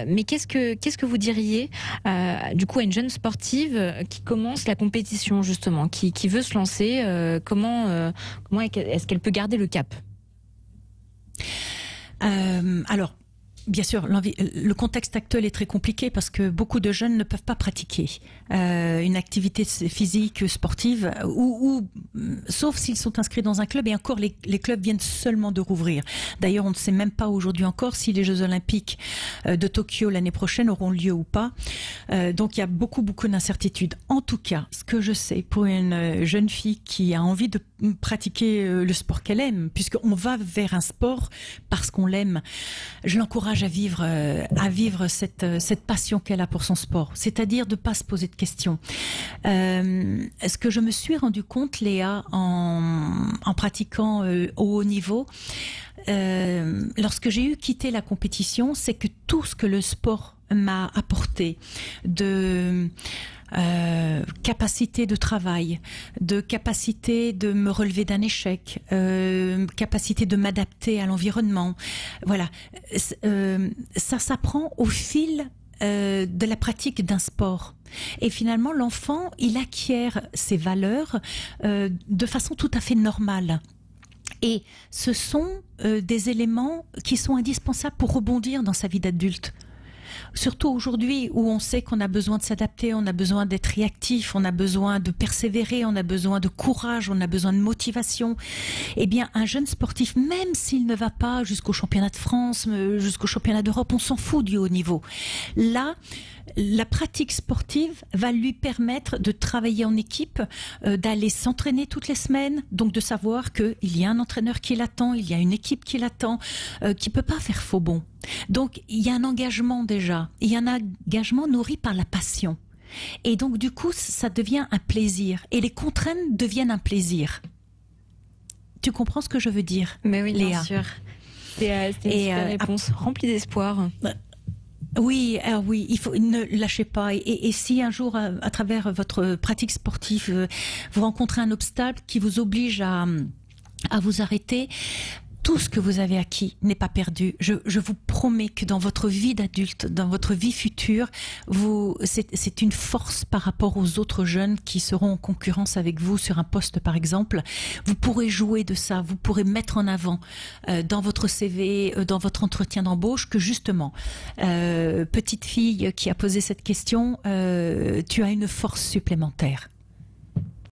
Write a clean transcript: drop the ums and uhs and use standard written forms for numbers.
Mais qu'est-ce que vous diriez du coup à une jeune sportive qui commence la compétition justement, qui veut se lancer, comment est-ce qu'elle peut garder le cap? Alors, bien sûr, le contexte actuel est très compliqué parce que beaucoup de jeunes ne peuvent pas pratiquer une activité physique sportive, sauf s'ils sont inscrits dans un club, et encore les clubs viennent seulement de rouvrir. D'ailleurs, on ne sait même pas aujourd'hui encore si les Jeux Olympiques de Tokyo l'année prochaine auront lieu ou pas. Donc il y a beaucoup d'incertitudes. En tout cas, ce que je sais pour une jeune fille qui a envie de pratiquer le sport qu'elle aime, puisqu'on va vers un sport parce qu'on l'aime, je l'encourage à vivre cette passion qu'elle a pour son sport, c'est-à-dire de pas se poser de questions. Ce que je me suis rendu compte, Léa, en pratiquant au haut niveau, lorsque j'ai eu quitté la compétition, c'est que tout ce que le sport m'a apporté de capacité de travail, de capacité de me relever d'un échec, capacité de m'adapter à l'environnement. Voilà, ça s'apprend au fil de la pratique d'un sport. Et finalement, l'enfant, il acquiert ses valeurs de façon tout à fait normale. Et ce sont des éléments qui sont indispensables pour rebondir dans sa vie d'adulte. Surtout aujourd'hui où on sait qu'on a besoin de s'adapter, on a besoin d'être réactif, on a besoin de persévérer, on a besoin de courage, on a besoin de motivation. Eh bien, un jeune sportif, même s'il ne va pas jusqu'au championnat de France, jusqu'au championnat d'Europe, on s'en fout du haut niveau. Là, la pratique sportive va lui permettre de travailler en équipe, d'aller s'entraîner toutes les semaines, donc de savoir qu'il y a un entraîneur qui l'attend, il y a une équipe qui l'attend, qui peut pas faire faux bond. Donc il y a un engagement déjà, il y a un engagement nourri par la passion. Et donc du coup, ça devient un plaisir. Et les contraintes deviennent un plaisir. Tu comprends ce que je veux dire, Mais oui, Léa? bien sûr. C'est une super réponse, remplie d'espoir. Oui, oui, ne lâchez pas. Et si un jour, à travers votre pratique sportive, vous rencontrez un obstacle qui vous oblige à vous arrêter, tout ce que vous avez acquis n'est pas perdu. Je vous promets que dans votre vie d'adulte, dans votre vie future, c'est une force par rapport aux autres jeunes qui seront en concurrence avec vous sur un poste, par exemple. Vous pourrez jouer de ça, vous pourrez mettre en avant dans votre CV, dans votre entretien d'embauche, que justement, petite fille qui a posé cette question, tu as une force supplémentaire.